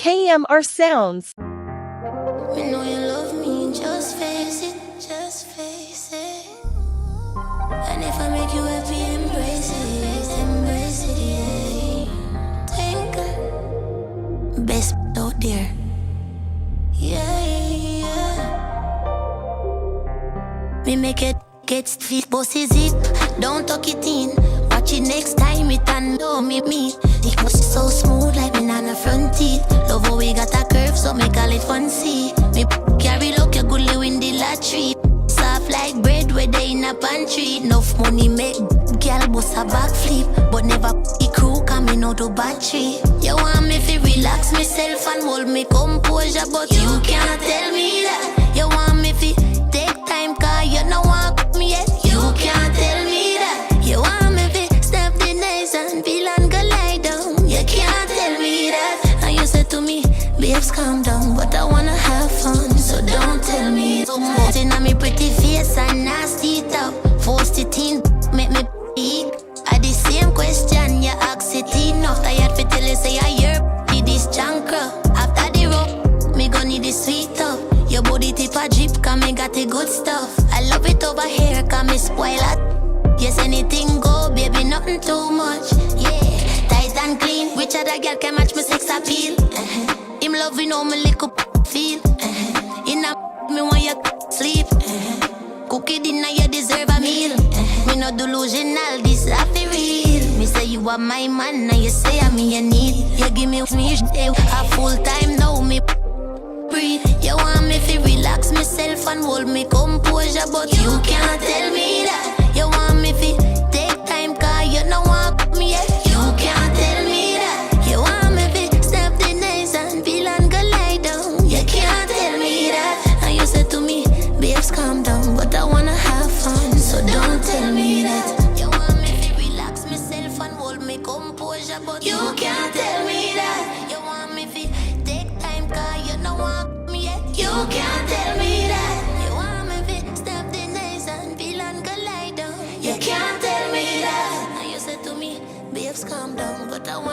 KMRSounds. We know you love me, just face it, just face it. And if I make you happy, embrace it, yeah. Twinkle, best out there, yeah. Me make it get stiff, boss is it, don't tuck it in. Watch it next time, it and know me. It was so smooth like me on the front teeth. Love how we got a curve, so me call it fancy. Me carry luck, you good win the lottery. Soft like bread, where they in a pantry. Enough money make girl bust a backflip, but never the crew coming out of battery. You want me to relax myself and hold me composure, but you can't tell me that. You want me to take time, cause you know want me yet. You can't tell me that. You want me to step the nice and feel and go lie down. You can't tell me that. And you said to me, babes calm down, but I wanna have fun, so don't tell me. So much in me pretty face and nasty top. Forced it in, make me peak. I the same question, you ask it enough. Tired fi tell you say I hear this chankra. After the rope, me gon' need the sweet up. Your body tip a drip, cause me got the good stuff. I love it over here, cause me spoil it. Yes, anything go, baby, nothing too much. Yeah, tight and clean. Which other girl can match me sex appeal? Him loving how me lick up feel. In a me want you sleep. Cookie dinner, you deserve a meal. Me no delusional, this a fi real. Me say you are my man, now you say I'm me you need. You give me a full time now, me breathe. You want me to relax myself and hold me composure, but you can't tell me that. You want me to take time, cause you know want me yet. You can't tell me that. You want me to step the nice and feel and go lie down. You can't tell me that. And you said to me, babes calm down, but I wanna have fun, so don't tell me that. You want me to relax myself and hold me composure, but you can't tell me that. You want me to take time, cause you know want me yet. You can't tell me that. You want me to step the nice and feel and go lie down. You can't tell me that. And you said to me, babes calm down, but I want